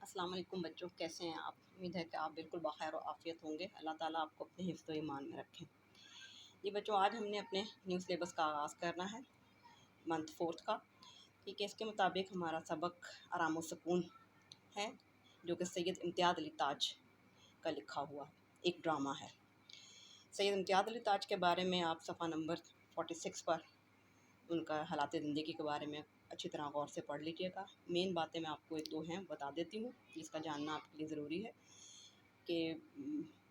السلام علیکم بچوں، کیسے ہیں آپ؟ امید ہے کہ آپ بالکل بخیر و عافیت ہوں گے۔ اللہ تعالیٰ آپ کو اپنے حفظ و ایمان میں رکھیں۔ جی بچوں، آج ہم نے اپنے نیو سلیبس کا آغاز کرنا ہے منتھ 4 کا۔ ٹھیک ہے، اس کے مطابق ہمارا سبق آرام و سکون ہے، جو کہ سید امتیاز علی تاج کا لکھا ہوا ایک ڈرامہ ہے۔ سید امتیاز علی تاج کے بارے میں آپ صفحہ نمبر 46 پر ان کا حالات زندگی کے بارے میں اچھی طرح غور سے پڑھ لیجیے گا۔ مین باتیں میں آپ کو ایک دو ہیں بتا دیتی ہوں، جس کا جاننا آپ کے لیے ضروری ہے کہ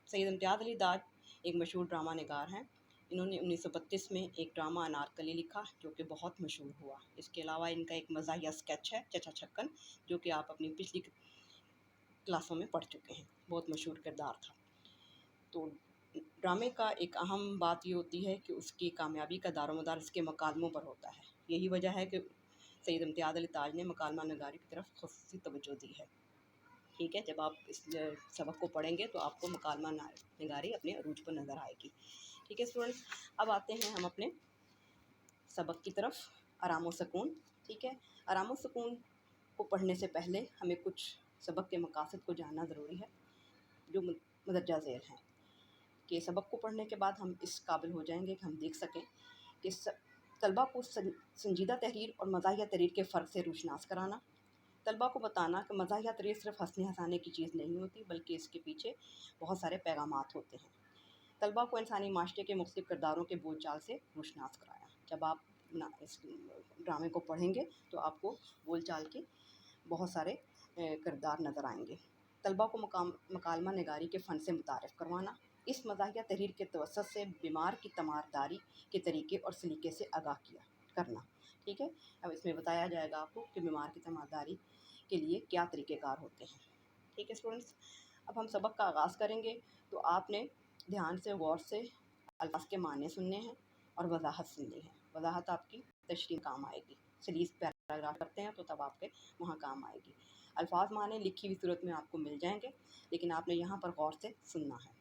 سید امتیاز علی تاج ایک مشہور ڈرامہ نگار ہیں۔ انہوں نے 1932 میں ایک ڈرامہ انارکلی لکھا جو کہ بہت مشہور ہوا۔ اس کے علاوہ ان کا ایک مزاحیہ اسکیچ ہے چچا چھکن، جو کہ آپ اپنی پچھلی کلاسوں میں پڑھ چکے ہیں، بہت مشہور کردار تھا۔ تو ڈرامے کا ایک اہم بات یہ ہوتی ہے کہ اس کی کامیابی کا دار و مدار اس کے مکالموں پر ہوتا ہے۔ یہی وجہ ہے کہ سید امتیاز علی تاج نے مکالمہ نگاری کی طرف خصوصی توجہ دی ہے۔ ٹھیک ہے، جب آپ اس سبق کو پڑھیں گے تو آپ کو مکالمہ نگاری اپنے عروج پر نظر آئے گی۔ ٹھیک ہے اسٹوڈنٹس، اب آتے ہیں ہم اپنے سبق کی طرف، آرام و سکون۔ ٹھیک ہے، آرام و سکون کو پڑھنے سے پہلے ہمیں کچھ سبق کے مقاصد کو جاننا ضروری ہے، جو مندرجہ ذیل ہیں، کہ سبق کو پڑھنے کے بعد ہم اس قابل ہو جائیں گے کہ ہم دیکھ سکیں کہ طلبہ کو سنجیدہ تحریر اور مزاحیہ تحریر کے فرق سے روشناس کرانا، طلبہ کو بتانا کہ مزاحیہ تحریر صرف ہنسنے ہنسانے کی چیز نہیں ہوتی، بلکہ اس کے پیچھے بہت سارے پیغامات ہوتے ہیں۔ طلبہ کو انسانی معاشرے کے مختلف کرداروں کے بول چال سے روشناس کرایا۔ جب آپ اس ڈرامے کو پڑھیں گے تو آپ کو بول چال کے بہت سارے کردار نظر آئیں گے۔ طلبہ کو مکالمہ نگاری کے فن سے متعارف کروانا، اس مزاحیہ تحریر کے توسط سے بیمار کی تمارداری کے طریقے اور سلیقے سے آگاہ کرنا۔ ٹھیک ہے، اب اس میں بتایا جائے گا آپ کو کہ بیمار کی تمارداری کے لیے کیا طریقہ کار ہوتے ہیں۔ ٹھیک ہے اسٹوڈنٹس، اب ہم سبق کا آغاز کریں گے تو آپ نے دھیان سے غور سے الفاظ کے معنی سننے ہیں اور وضاحت سننی ہے۔ وضاحت آپ کی تشریح کام آئے گی، سیریز پیراگراف کرتے ہیں تو تب آپ کے وہاں کام آئے گی۔ الفاظ معنی لکھی ہوئی صورت میں آپ کو مل جائیں گے، لیکن آپ نے یہاں پر غور سے سننا ہے۔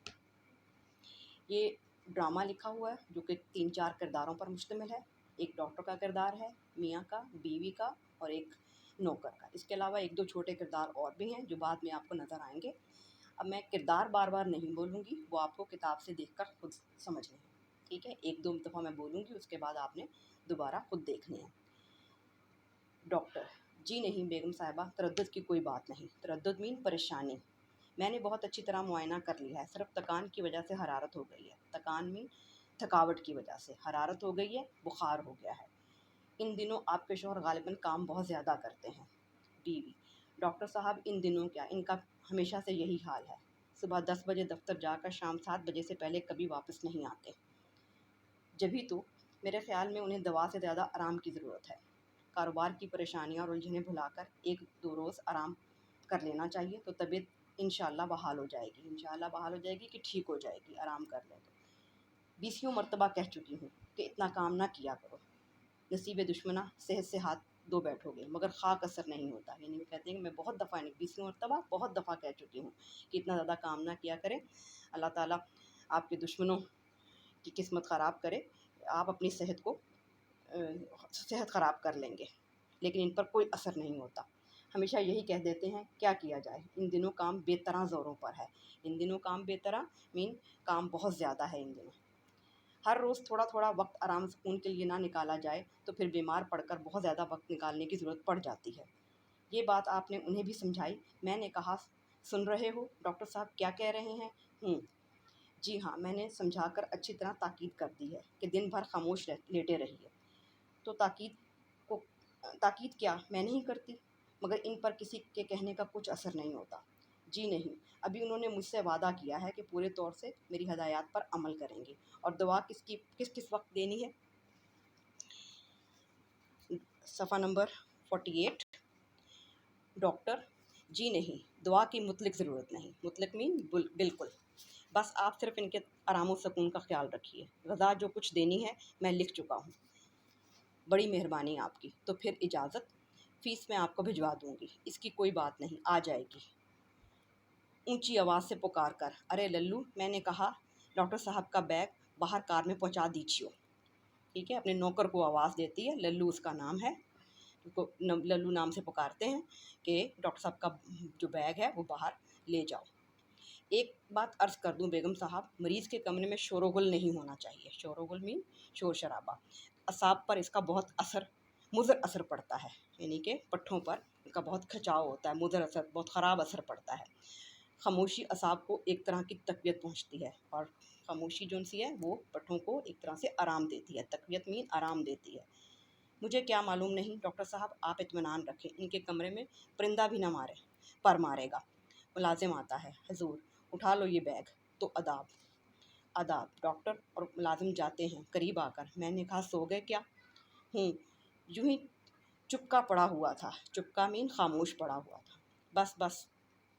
یہ ڈرامہ لکھا ہوا ہے جو کہ 3-4 کرداروں پر مشتمل ہے۔ ایک ڈاکٹر کا کردار ہے، میاں کا، بیوی کا اور ایک نوکر کا۔ اس کے علاوہ 1-2 چھوٹے کردار اور بھی ہیں جو بعد میں آپ کو نظر آئیں گے۔ اب میں کردار بار بار نہیں بولوں گی، وہ آپ کو کتاب سے دیکھ کر خود سمجھنے ہیں۔ ٹھیک ہے، 1-2 دفعہ میں بولوں گی، اس کے بعد آپ نے دوبارہ خود دیکھنے ہیں۔ ڈاکٹر: جی نہیں بیگم صاحبہ، تردد کی کوئی بات نہیں۔ تردد مین پریشانی۔ میں نے بہت اچھی طرح معائنہ کر لیا ہے، صرف تکان کی وجہ سے حرارت ہو گئی ہے۔ تکان مین تھکاوٹ کی وجہ سے، حرارت ہو گئی ہے، بخار ہو گیا ہے۔ ان دنوں آپ کے شوہر غالباً کام بہت زیادہ کرتے ہیں۔ بیوی: ڈاکٹر صاحب ان دنوں کیا، ان کا ہمیشہ سے یہی حال ہے۔ صبح 10 بجے دفتر جا کر شام 7 بجے سے پہلے کبھی واپس نہیں آتے۔ جبھی تو میرے خیال میں انہیں دوا سے زیادہ آرام کی ضرورت ہے۔ کاروبار کی پریشانیاں اور الجھنیں بھلا کر 1-2 روز آرام کر لینا چاہیے تو طبیعت انشاءاللہ بحال ہو جائے گی، انشاءاللہ بحال ہو جائے گی کہ ٹھیک ہو جائے گی، آرام کر لیں تو۔ 20 مرتبہ کہہ چکی ہوں کہ اتنا کام نہ کیا کرو۔ نصیب دشمنہ، صحت سے ہاتھ دو بیٹھو گے مگر خاک اثر نہیں ہوتا۔ یعنی وہ کہتے ہیں کہ میں بہت دفعہ 20 مرتبہ بہت دفعہ کہہ چکی ہوں کہ اتنا زیادہ کام نہ کیا کریں، اللہ تعالیٰ آپ کے دشمنوں کی قسمت خراب کرے، آپ اپنی صحت خراب کر لیں گے، لیکن ان پر کوئی اثر نہیں ہوتا۔ ہمیشہ یہی کہہ دیتے ہیں، کیا کیا جائے، ان دنوں کام بے طرح زوروں پر ہے۔ ان دنوں کام بے طرح مین کام بہت زیادہ ہے ان دنوں۔ ہر روز تھوڑا تھوڑا وقت آرام سکون کے لیے نہ نکالا جائے تو پھر بیمار پڑ کر بہت زیادہ وقت نکالنے کی ضرورت پڑ جاتی ہے۔ یہ بات آپ نے انہیں بھی سمجھائی؟ میں نے کہا، سن رہے ہو ڈاکٹر صاحب کیا کہہ رہے ہیں؟ جی ہاں، میں نے سمجھا کر اچھی طرح تاکید کر دی ہے کہ دن بھر خاموش لیٹے رہیے۔ تو تاکید کیا میں نہیں کرتی؟ مگر ان پر کسی کے کہنے کا کچھ اثر نہیں ہوتا۔ جی نہیں، ابھی انہوں نے مجھ سے وعدہ کیا ہے کہ پورے طور سے میری ہدایات پر عمل کریں گے۔ اور دوا کس وقت دینی ہے؟ صفحہ نمبر 48۔ ڈاکٹر: جی نہیں، دعا کی مطلق ضرورت نہیں۔ مطلق مین بالکل، بس آپ صرف ان کے آرام و سکون کا خیال رکھیے۔ غذا جو کچھ دینی ہے میں لکھ چکا ہوں۔ بڑی مہربانی آپ کی، تو پھر اجازت، فیس میں آپ کو بھجوا دوں گی، اس کی کوئی بات نہیں، آ جائے گی۔ اونچی آواز سے پکار کر: ارے للو، میں نے کہا ڈاکٹر صاحب کا بیگ باہر کار میں پہنچا دیجیو۔ ٹھیک ہے، اپنے نوکر کو آواز دیتی ہے، للو اس کا نام ہے۔ کو للو نام سے پکارتے ہیں کہ ڈاکٹر صاحب کا جو بیگ ہے وہ باہر لے جاؤ۔ ایک بات عرض کر دوں بیگم صاحب، مریض کے کمرے میں شور و غل نہیں ہونا چاہیے۔ شور و غل مین شور شرابہ، اعصاب پر اس کا بہت مضر اثر پڑتا ہے، یعنی کہ پٹھوں پر ان کا بہت کھچاؤ ہوتا ہے، مضر اثر، بہت خراب اثر پڑتا ہے۔ خاموشی اعصاب کو ایک طرح کی تقویت پہنچتی ہے، اور خاموشی جو سی ہے وہ پٹھوں کو ایک طرح سے آرام دیتی ہے۔ تقویت مین آرام دیتی ہے۔ مجھے کیا معلوم نہیں ڈاکٹر صاحب، آپ اطمینان رکھیں، ان کے کمرے میں پرندہ بھی نہ مارے گا۔ ملازم آتا ہے، حضور اٹھا لو یہ بیگ۔ تو آداب ڈاکٹر اور ملازم جاتے ہیں۔ قریب آ کر میں نے کہا، سو گئے کیا؟ ہوں، یوں ہی چپکا پڑا ہوا تھا۔ چپکا مین خاموش پڑا ہوا تھا۔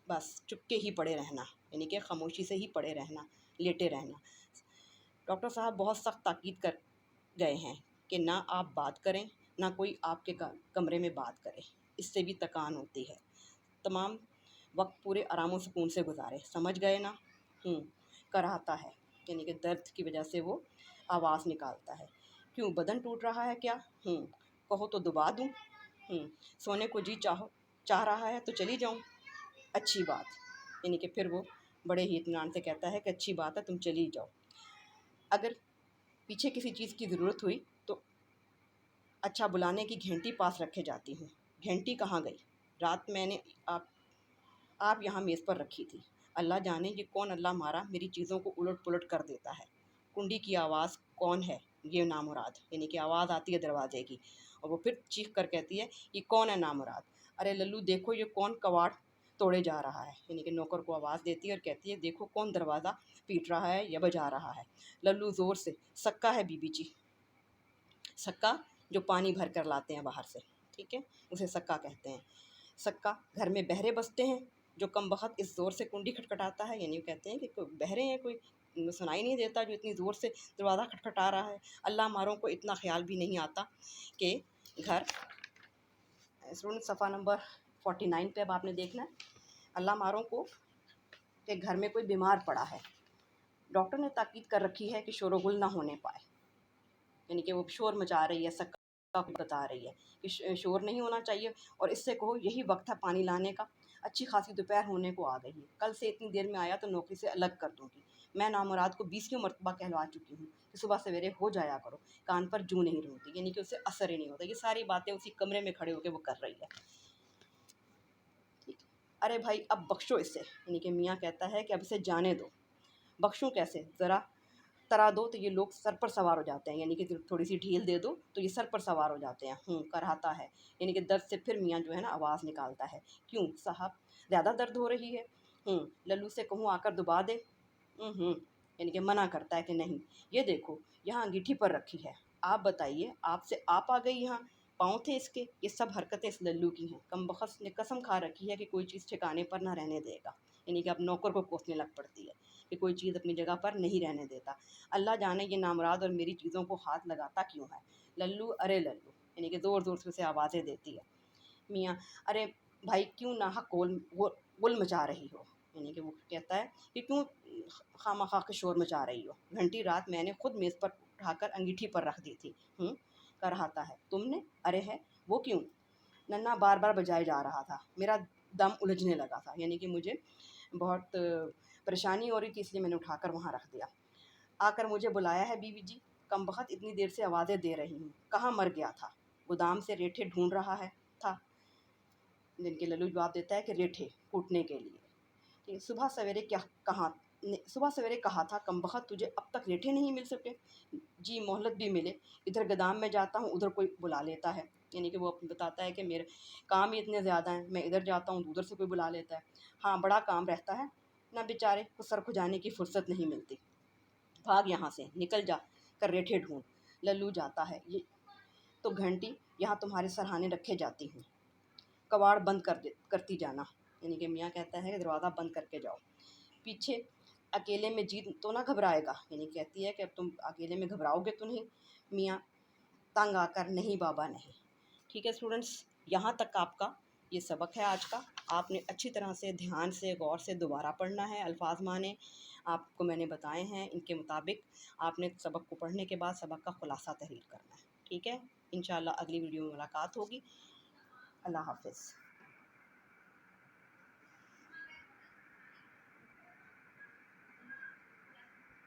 بس چپکے ہی پڑے رہنا، یعنی کہ خاموشی سے ہی پڑے رہنا، لیٹے رہنا۔ ڈاکٹر صاحب بہت سخت تاکید کر گئے ہیں کہ نہ آپ بات کریں، نہ کوئی آپ کے کمرے میں بات کرے، اس سے بھی تکان ہوتی ہے۔ تمام وقت پورے آرام و سکون سے گزارے، سمجھ گئے نا؟ کراہتا ہے، یعنی کہ درد کی وجہ سے وہ آواز نکالتا ہے۔ کیوں، بدن ٹوٹ رہا ہے کیا؟ کہو تو دبا دوں۔ سونے کو جی چاہ رہا ہے تو چلی جاؤں۔ اچھی بات، یعنی کہ پھر وہ بڑے ہی اطمینان سے کہتا ہے کہ اچھی بات ہے، تم چلی جاؤ۔ اگر پیچھے کسی چیز کی ضرورت ہوئی تو اچھا، بلانے کی گھنٹی پاس رکھے جاتی ہوں۔ گھنٹی کہاں گئی؟ رات میں نے آپ یہاں میز پر رکھی تھی۔ اللہ جانے یہ کون اللہ مارا میری چیزوں کو الٹ پلٹ کر دیتا ہے۔ کنڈی کی آواز کون ہے یہ نامراد، یعنی کہ آواز آتی ہے دروازے کی، اور وہ پھر چیخ کر کہتی ہے، یہ کون ہے نامراد؟ ارے للو دیکھو یہ کون کواڑ توڑے جا رہا ہے، یعنی کہ نوکر کو آواز دیتی ہے اور کہتی ہے، دیکھو کون دروازہ پیٹ رہا ہے یا بجا رہا ہے۔ للو زور سے، سکا ہے بی بی جی۔ سکا جو پانی بھر کر لاتے ہیں باہر سے، ٹھیک ہے، اسے سکا کہتے ہیں۔ سکا، گھر میں بہرے بستے ہیں جو کم بخت اس زور سے کنڈی کھٹکھٹاتا ہے، یعنی کہتے ہیں کہ کوئی بہرے ہیں، کوئی سنائی نہیں دیتا جو اتنی زور سے دروازہ کھٹکھٹا رہا ہے۔ اللہ ماروں کو اتنا خیال بھی نہیں آتا کہ گھر، صفحہ نمبر 49 پہ اب آپ نے دیکھنا ہے، اللہ ماروں کو کہ گھر میں کوئی بیمار پڑا ہے۔ ڈاکٹر نے تاکید کر رکھی ہے کہ شور و غل نہ ہونے پائے، یعنی کہ وہ شور مچا رہی ہے، سکا بتا رہی ہے کہ شور نہیں ہونا چاہیے، اور اس سے کہو یہی وقت ہے پانی لانے کا، اچھی خاصی دوپہر ہونے کو آ گئی ہے، کل سے اتنی دیر میں آیا تو نوکری سے الگ کر دوں گی۔ میں نامراد کو 20 مرتبہ کہلوا چکی ہوں کہ صبح سویرے ہو جایا کرو، کان پر جوں نہیں رونگتی، یعنی کہ اسے اثر ہی نہیں ہوتا۔ یہ ساری باتیں اسی کمرے میں کھڑے ہو کے وہ کر رہی ہے، ٹھیک۔ ارے بھائی اب بخشو اسے، یعنی کہ میاں کہتا ہے کہ اب اسے جانے دو۔ بخشوں کیسے؟ ذرا ترا دو تو یہ لوگ سر پر سوار ہو جاتے ہیں، یعنی کہ تھوڑی سی ڈھیل دے دو تو یہ سر پر سوار ہو جاتے ہیں۔ کراہتا ہے، یعنی کہ درد سے پھر میاں جو ہے نا آواز نکالتا ہے، کیوں صاحب زیادہ درد ہو رہی ہے؟ للو سے کہوں آ کر دبا دے؟ یعنی کہ منع کرتا ہے کہ نہیں، یہ دیکھو یہاں انگیٹھی پر رکھی ہے، آپ بتائیے، آپ سے آپ آ گئی یہاں، پاؤں تھے اس کے؟ یہ سب حرکتیں اس للو کی ہیں، کم بخت نے قسم کھا رکھی ہے کہ کوئی چیز ٹھکانے پر نہ رہنے دے گا، یعنی کہ اب نوکر کو کوسنے لگ پڑتی ہے کہ کوئی چیز اپنی جگہ پر نہیں رہنے دیتا۔ اللہ جانے یہ نامراد اور میری چیزوں کو ہاتھ لگاتا کیوں ہے؟ للو، ارے للو، یعنی کہ زور زور سے اسے آوازیں دیتی ہے۔ میاں، ارے بھائی کیوں ناحق غل مچا رہی ہو؟ یعنی کہ وہ کہتا ہے کہ کیوں خواہ خواہ کے شور مچا رہی ہو؟ گھنٹی رات میں نے خود میز پر اٹھا کر انگیٹھی پر رکھ دی تھی۔ کراہتا ہے، تم نے؟ ارے ہے، وہ کیوں؟ ننا بار بار بجائے جا رہا تھا، میرا دم الجھنے لگا تھا، یعنی کہ مجھے بہت پریشانی ہو رہی تھی، اس لیے میں نے اٹھا کر وہاں رکھ دیا۔ آ کر مجھے بلایا ہے بیوی جی؟ کم بخت اتنی دیر سے آوازیں دے رہی ہوں، کہاں مر گیا تھا؟ گودام سے ریٹھے ڈھونڈ رہا تھا، جن کے للو جواب دیتا ہے کہ ریٹھے کوٹنے کے لیے۔ کہ صبح سویرے کہا تھا، کم بخت تجھے اب تک ریٹھے نہیں مل سکے؟ جی مہلت بھی ملے، ادھر گودام میں جاتا ہوں ادھر کوئی بلا لیتا ہے، یعنی کہ وہ بتاتا ہے کہ میرے کام ہی اتنے زیادہ ہیں، میں ادھر جاتا ہوں ادھر سے کوئی بلا لیتا ہے، ہاں بڑا کام رہتا ہے نہ، بیچارے کو سر کھجانے کی فرصت نہیں ملتی، بھاگ یہاں سے، نکل جا کر ریٹھے ڈھونڈ۔ للو جاتا ہے، یہ تو گھنٹی یہاں تمہارے سرہانے رکھے جاتی ہوں، کواڑ بند کرتی جانا، یعنی کہ میاں کہتا ہے کہ دروازہ بند کر کے جاؤ۔ پیچھے اکیلے میں جی تو نہ گھبرائے گا، یعنی کہتی ہے کہ اب تم اکیلے میں گھبراؤ گے تو نہیں؟ میاں تنگ آ کر، نہیں بابا نہیں۔ ٹھیک ہے اسٹوڈنٹس، یہاں تک آپ کا یہ سبق ہے آج کا۔ آپ نے اچھی طرح سے دھیان سے غور سے دوبارہ پڑھنا ہے، الفاظ معنی آپ کو میں نے بتائے ہیں، ان کے مطابق آپ نے سبق کو پڑھنے کے بعد سبق کا خلاصہ تحریر کرنا ہے، ٹھیک ہے؟ انشاءاللہ اگلی ویڈیو میں ملاقات ہوگی۔ اللہ حافظ.